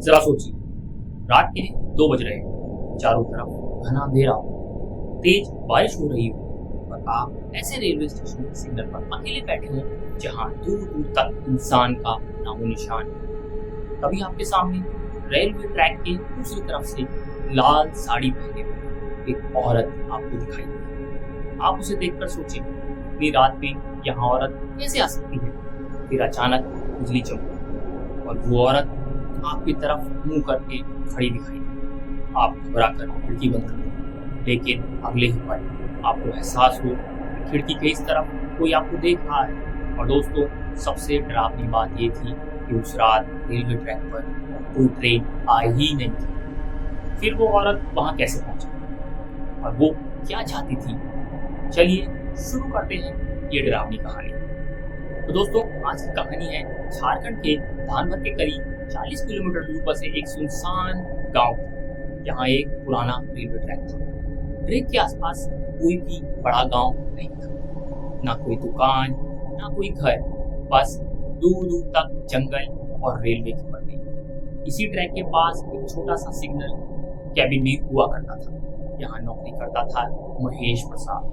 जरा सोचिए, रात के 2 बज रहे हैं, चारों तरफ घना अंधेरा हो, तेज बारिश हो रही हो और आप ऐसे रेलवे स्टेशन के सिग्नल पर अकेले बैठे हो जहां दूर दूर तक इंसान का नामो निशान है। तभी आपके सामने रेलवे ट्रैक के दूसरी तरफ से लाल साड़ी पहने हुए एक औरत आपको दिखाई दी। आप उसे देखकर सोचे, इतनी रात में यहाँ औरत कैसे आ सकती है। फिर अचानक बिजली चमकी और वो औरत आपकी तरफ मुंह करके खड़ी दिखाई दी। आप घबरा कर खिड़की बंद कर दी, लेकिन अगले ही पल आपको एहसास हो कि खिड़की के इस तरफ कोई आपको देख रहा है। और दोस्तों, सबसे डरावनी बात ये थी कि उस रात रेलवे ट्रैक पर कोई ट्रेन आई ही नहीं थी। फिर वो औरत वहां कैसे पहुंची और वो क्या चाहती थी, चलिए शुरू करते हैं ये डरावनी कहानी। तो दोस्तों, आज की कहानी है झारखंड के धानबाद के करीब 40 किलोमीटर दूर बसे एक सुनसान गांव की। यहाँ एक पुराना रेलवे ट्रैक था। ट्रैक के आसपास कोई भी बड़ा गांव नहीं था, ना कोई दुकान, ना कोई घर, बस दूर दूर तक जंगल और रेलवे की पटरी। इसी ट्रैक के पास एक छोटा सा सिग्नल कैबिन भी हुआ करता था। यहाँ नौकरी करता था महेश प्रसाद।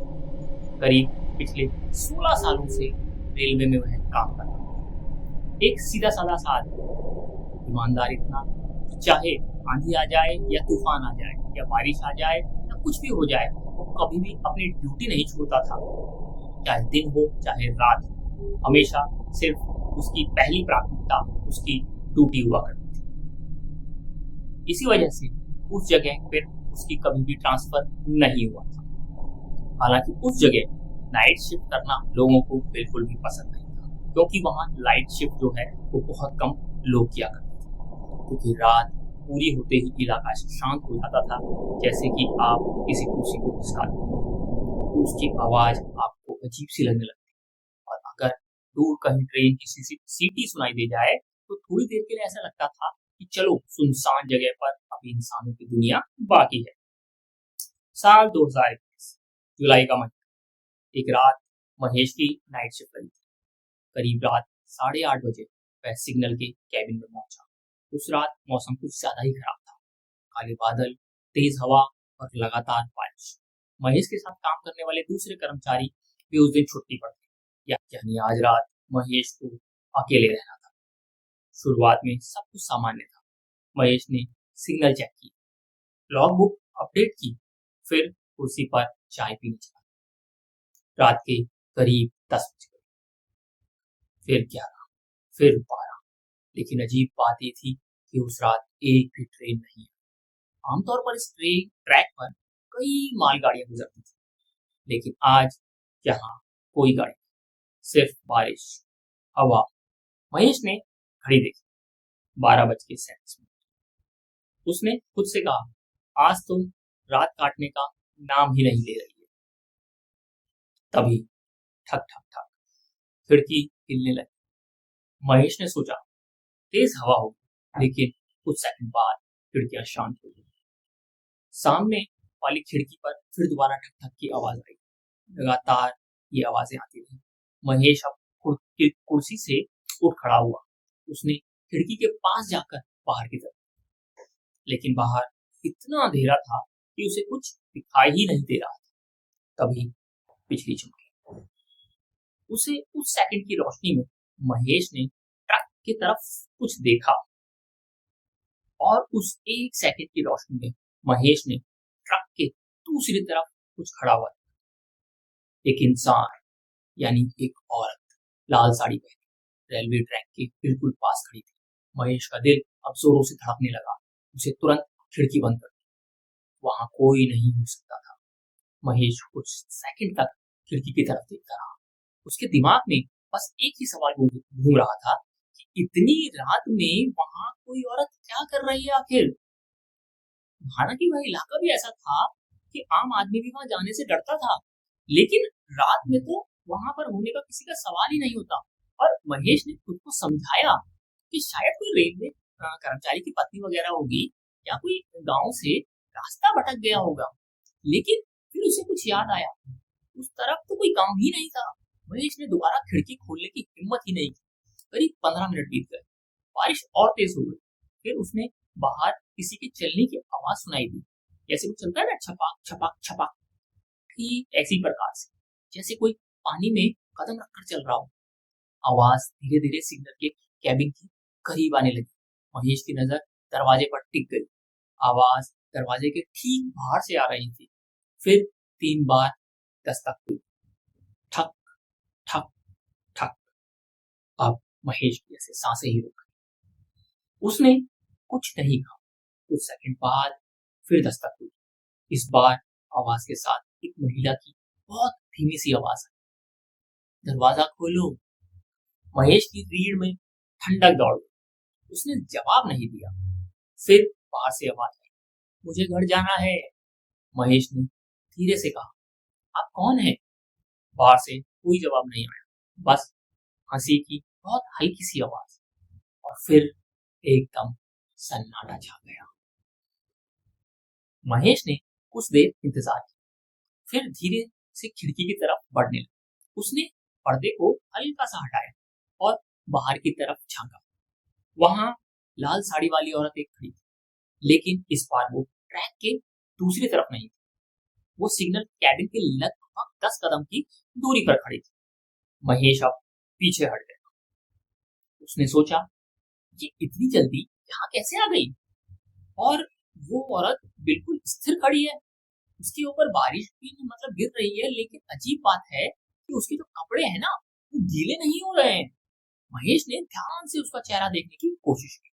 करीब पिछले 16 सालों से रेलवे में वह काम करता था। एक सीधा साधा सा आदमी, ईमानदार इतना कि चाहे आंधी आ जाए या तूफान आ जाए या बारिश आ जाए या कुछ भी हो जाए, वो कभी भी अपनी ड्यूटी नहीं छोड़ता था। चाहे दिन हो चाहे रात हो, हमेशा सिर्फ उसकी पहली प्राथमिकता उसकी ड्यूटी हुआ करती थी। इसी वजह से उस जगह पर उसकी कभी भी ट्रांसफर नहीं हुआ था। हालांकि उस जगह नाइट शिफ्ट करना लोगों को बिल्कुल भी पसंद नहीं था, क्योंकि वहाँ लाइट शिफ्ट जो है वो बहुत कम लोग किया करते थे। क्योंकि रात पूरी होते ही इलाका शांत हो जाता था, जैसे कि आप किसी कुर्सी को खिसका दें तो उसकी आवाज आपको अजीब सी लगने लगती। और अगर दूर कहीं ट्रेन की सीटी सुनाई दे जाए तो थोड़ी देर के लिए ऐसा लगता था कि चलो सुनसान जगह पर अभी इंसानों की दुनिया बाकी है। साल 2021, जुलाई का महीना। एक रात महेश की नाइट शिफ्ट लगी थी। करीब रात 8:30 बजे वह सिग्नल के कैबिन में पहुंचा। उस रात मौसम कुछ ज्यादा ही खराब था। काले बादल, तेज हवा और लगातार बारिश। महेश के साथ काम करने वाले दूसरे कर्मचारी भी उस दिन छुट्टी पर थे, यानी आज रात महेश को अकेले रहना था। शुरुआत में सब कुछ सामान्य था। महेश ने सिग्नल चेक की, लॉग बुक अपडेट की, फिर कुर्सी पर चाय पीने चला। रात के करीब 10 बज गए, फिर 11, फिर 12। लेकिन अजीब बात यह थी कि उस रात एक भी ट्रेन नहीं है। आमतौर पर इस ट्रैक पर कई मालगाड़ियां गुजरती थी, लेकिन आज यहाँ कोई गाड़ी नहीं, सिर्फ बारिश, हवा। महेश ने घड़ी देखी, 12:37। उसने खुद से कहा, आज तुम रात काटने का नाम ही नहीं ले रही है। तभी ठक ठक ठक खिड़की हिलने लगी। महेश ने सोचा तेज हवा होगी, लेकिन कुछ सेकंड बाद खिड़कियां शांत हो गई। सामने वाली खिड़की पर फिर दोबारा ठक ठक की आवाज आई। लगातार ये आवाजें आती रही। महेश अब कुर्सी से उठ खड़ा हुआ। उसने खिड़की के पास जाकर बाहर की तरफ, लेकिन बाहर इतना अंधेरा था कि उसे कुछ दिखाई ही नहीं दे रहा था। तभी बिजली चमकी। उसे उस सेकंड की रोशनी में महेश ने ट्रक की तरफ कुछ देखा, और उस एक सेकंड की रोशनी में महेश ने ट्रक के दूसरी तरफ कुछ खड़ा हुआ, एक इंसान, यानी एक औरत, लाल साड़ी पहनी रेलवे ट्रैक के बिल्कुल पास खड़ी थी। महेश का दिल अब जोरों से धड़कने लगा। उसे तुरंत खिड़की बंद कर दी। वहां कोई नहीं हो सकता था। महेश कुछ सेकंड तक खिड़की की तरफ देखता रहा। उसके दिमाग में बस एक ही सवाल घूम रहा था कि इतनी रात में वहां कोई औरत क्या कर रही है आखिर। हालांकि वह इलाका भी ऐसा था कि आम आदमी भी वहां जाने से डरता था, लेकिन रात में तो वहां पर होने का किसी का सवाल ही नहीं होता। और महेश ने खुद को समझाया कि शायद कोई रेलवे कर्मचारी की पत्नी वगैरह होगी, या कोई गांव से रास्ता भटक गया होगा। लेकिन फिर उसे कुछ याद आया, उस तरफ तो कोई गांव ही नहीं था। महेश ने दोबारा खिड़की खोलने की हिम्मत ही नहीं की। करीब 15 मिनट बीत गए। बारिश और तेज हो गई। फिर उसने बाहर किसी के चलने की आवाज सुनाई दी, जैसे वो चलता है ना, छपाक छपाक छपाक। ठीक ऐसी प्रकार से, जैसे कोई पानी में कदम रखकर चल रहा हो। आवाज धीरे धीरे सिग्नल के कैबिन के करीब आने लगी। महेश की नजर दरवाजे पर टिक गई। आवाज दरवाजे के ठीक बाहर से आ रही थी। फिर 3 बार दस्तक हुई, ठक ठक ठक। अब महेश की ऐसे सांसें ही रुक गई। उसने कुछ नहीं कहा। कुछ सेकंड बाद फिर दस्तक हुई। इस बार आवाज के साथ एक महिला की बहुत धीमी सी आवाज आई, दरवाजा खोलो। महेश की रीढ़ में ठंडक दौड़ गई। उसने जवाब नहीं दिया। फिर बाहर से आवाज आई, मुझे घर जाना है। महेश ने धीरे से कहा, आप कौन है? बाहर से कोई जवाब नहीं आया, बस हंसी की बहुत हल्की सी आवाज। और फिर एकदम सन्नाटा छा गया। महेश ने कुछ देर इंतजार किया, फिर धीरे से खिड़की की तरफ बढ़ने लगा। उसने पर्दे को हल्का सा हटाया और बाहर की तरफ झांका। वहां लाल साड़ी वाली औरत एक खड़ी थी, लेकिन इस बार वो ट्रैक के दूसरी तरफ नहीं थी। वो सिग्नल कैबिन के लगभग 10 कदम की दूरी पर खड़ी थी। महेश अब पीछे हट गया। उसने सोचा, ये इतनी जल्दी यहाँ कैसे आ गई? और वो औरत बिल्कुल स्थिर खड़ी है। उसके ऊपर बारिश भी मतलब गिर रही है, लेकिन अजीब बात है कि उसके जो कपड़े हैं ना, वो गीले नहीं हो रहे हैं। महेश ने ध्यान से उसका चेहरा देखने की कोशिश की।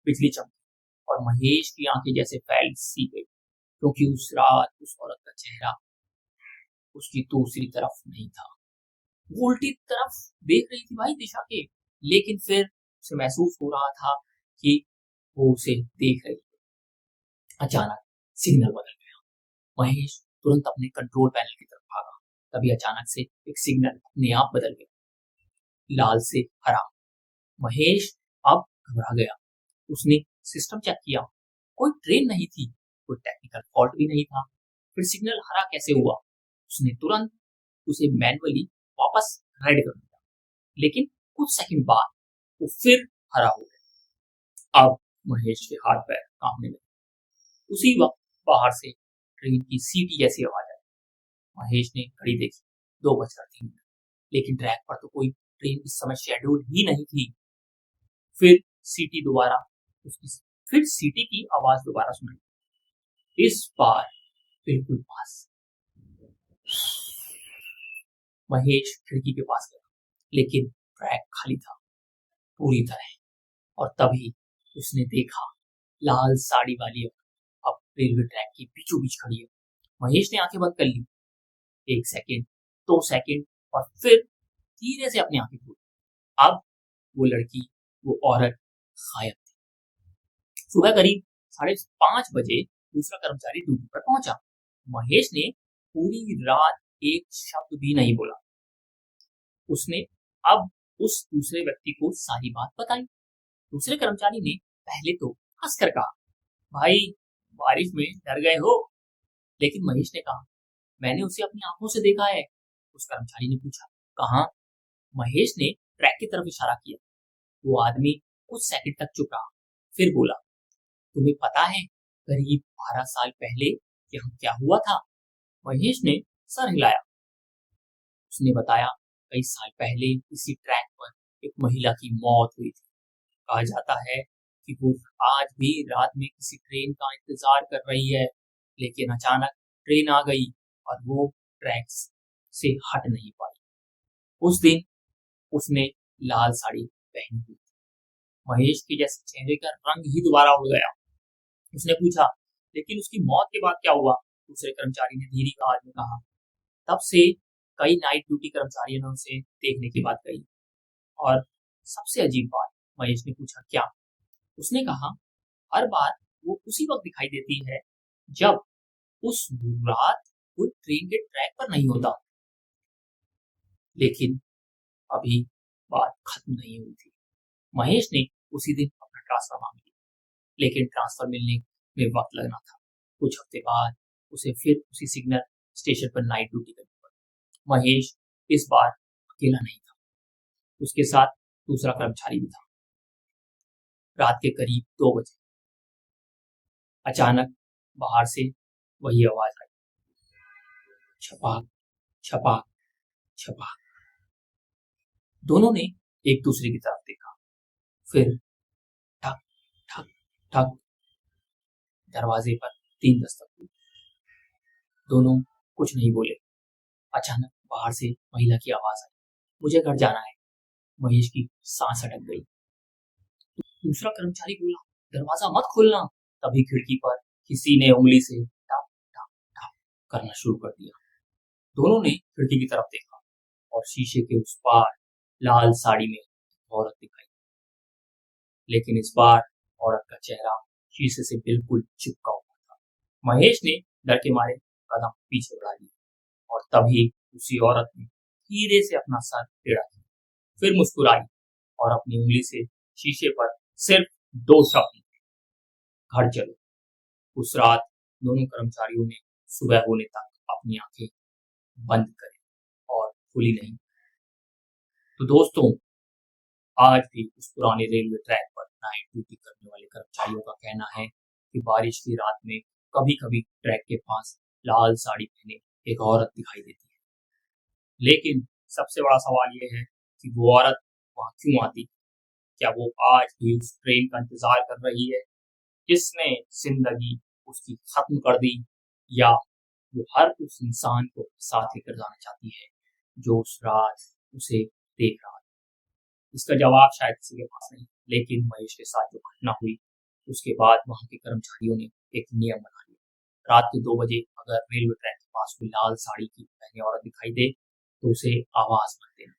बिजली चमकी और महेश की आंखें जैसे फैल सी गई, क्योंकि उस रात उस औरत का चेहरा उसकी दूसरी तरफ नहीं था। वो उल्टी तरफ देख रही थी भाई, दिशा के। लेकिन फिर उसे महसूस हो रहा था कि वो उसे देख रही है। अचानक सिग्नल बदल गया। महेश तुरंत अपने कंट्रोल पैनल की तरफ भागा। तभी अचानक से एक सिग्नल अपने आप बदल गया, लाल से हरा। महेश अब घबरा गया। उसने सिस्टम चेक किया, कोई ट्रेन नहीं थी, कोई टेक्निकल फॉल्ट भी नहीं था। फिर सिग्नल हरा कैसे हुआ? उसने तुरंत उसे मैन्युअली वापस रेड कर दिया, लेकिन कुछ सेकंड बाद वो फिर हरा हो गया। अब महेश के हाथ पैर कांपने लगे। उसी वक्त बाहर से ट्रेन की सीटी जैसी आवाज आई। महेश ने घड़ी देखी, 2:03, लेकिन ट्रैक पर तो कोई ट्रेन इस समय शेड्यूल ही नहीं थी। फिर सीटी दोबारा उसकी फिर सीटी की आवाज दोबारा सुनाई, इस बार बिल्कुल पास। महेश खिड़की के पास गया, लेकिन ट्रैक खाली था पूरी तरह। और तभी उसने देखा, लाल साड़ी वाली अब रेलवे ट्रैक के बीचों बीच खड़ी है। महेश ने आंखें बंद कर ली। 1 सेकेंड, 2 सेकेंड, और फिर धीरे से अपनी आंखें खोली। अब वो लड़की, वो औरत गायब थी। सुबह करीब 5:30 बजे दूसरा कर्मचारी ड्यूटी पर पहुंचा। महेश ने पूरी रात एक शब्द भी नहीं बोला। उसने अब उस दूसरे व्यक्ति को सारी बात बताई। दूसरे कर्मचारी ने पहले तो हंसकर कहा, भाई बारिश में डर गए हो? लेकिन महेश ने कहा, मैंने उसे अपनी आंखों से देखा है। उस कर्मचारी ने पूछा, कहाँ? महेश ने ट्रैक की तरफ इशारा किया। वो आदमी कुछ सेकंड तक चुप रहा, फिर बोला, तुम्हें पता है करीब 12 साल पहले यहाँ क्या हुआ था? महेश ने सर हिलाया। उसने बताया, कई साल पहले इसी ट्रैक पर एक महिला की मौत हुई थी। कहा जाता है कि वो आज भी रात में किसी ट्रेन का इंतजार कर रही है, लेकिन अचानक ट्रेन आ गई और वो ट्रैक से हट नहीं पाई। उस दिन उसने लाल साड़ी पहनी हुई थी। महेश के जैसे चेहरे का रंग ही दोबारा उड़ गया। उसने पूछा, लेकिन उसकी मौत के बाद क्या हुआ? दूसरे कर्मचारी ने धीमी आवाज में कहा, तब से कई नाइट ड्यूटी कर्मचारियों ने उसे देखने की बात कही। और सबसे अजीब बात, महेश ने पूछा, क्या? उसने कहा, हर बार वो उसी वक्त दिखाई देती है जब उस रात कोई ट्रेन के ट्रैक पर नहीं होता। लेकिन अभी बात खत्म नहीं हुई थी। महेश ने उसी दिन अपना ट्रांसफर मांग लिया, लेकिन ट्रांसफर मिलने में वक्त लगना था। कुछ हफ्ते बाद उसे फिर उसी सिग्नल स्टेशन पर नाइट ड्यूटी करनी पड़ी। महेश इस बार अकेला नहीं था, उसके साथ दूसरा कर्मचारी भी था। रात के करीब 2 बजे अचानक बाहर से वही आवाज आई, छपाक छपाक छपाक। दोनों ने एक दूसरे की तरफ देखा, फिर ठक ठक ठक। दरवाजे पर 3 दस्तक हुई। दोनों कुछ नहीं बोले। अचानक बाहर से महिला की आवाज आई, मुझे घर जाना है। महेश की सांस अटक गई। दूसरा कर्मचारी बोला, दरवाजा मत खोलना। तभी खिड़की पर किसी ने उंगली से टप टप टप करना शुरू कर दिया। दोनों ने खिड़की की तरफ देखा और शीशे के उस पार लाल साड़ी में एक औरत दिखाई। लेकिन इस बार औरत का चेहरा शीशे से बिल्कुल चिपका हुआ था। महेश ने डर के मारे कदम पीछे बढ़ा लिए और तभी उसी औरत ने धीरे से अपना सर टेढ़ा किया, फिर मुस्कुराई और अपनी उंगली से शीशे पर सिर्फ 2 शब्द लिखे, घर चलो। उस रात दोनों कर्मचारियों ने सुबह होने तक अपनी आंखें बंद करी और खुली नहीं। तो दोस्तों, आज भी उस पुराने रेलवे ट्रैक पर नाइट ड्यूटी करने वाले कर्मचारियों का कहना है कि बारिश की रात में कभी कभी ट्रैक के पास लाल साड़ी पहने एक औरत दिखाई देती है। लेकिन सबसे बड़ा सवाल यह है कि वो औरत वहां क्यों आती? क्या वो आज भी उस ट्रेन का इंतजार कर रही है जिसने जिंदगी उसकी खत्म कर दी, या वो हर उस इंसान को साथ लेकर जाना चाहती है जो उस रात उसे देख रहा है? इसका जवाब शायद किसी के पास नहीं। लेकिन महेश के साथ जो घटना हुई उसके बाद वहां के कर्मचारियों ने एक नियम बना लिया, रात के 2 बजे अगर रेलवे ट्रैक के पास कोई लाल साड़ी की पहने औरत दिखाई दे तो उसे आवाज मत देना,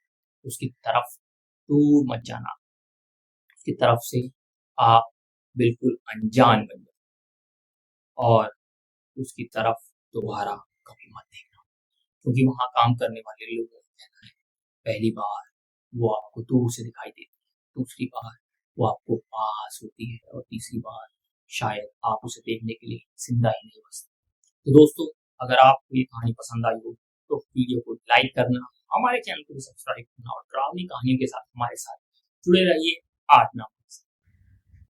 उसकी तरफ दूर मत जाना, उसकी तरफ से आप बिल्कुल अनजान बन जाओ और उसकी तरफ दोबारा कभी मत देखना, क्योंकि वहां काम करने वाले लोगों का कहना है पहली बार वो आपको दूर से दिखाई देती है, दूसरी बार वो आपको पास होती है और तीसरी बार शायद आप उसे देखने के लिए जिंदा ही नहीं बचते। तो दोस्तों, अगर आपको ये कहानी पसंद आई हो तो वीडियो को लाइक करना, हमारे चैनल को भी सब्सक्राइब करना और डरावनी कहानियों के साथ हमारे साथ जुड़े रहिए। 8 नाम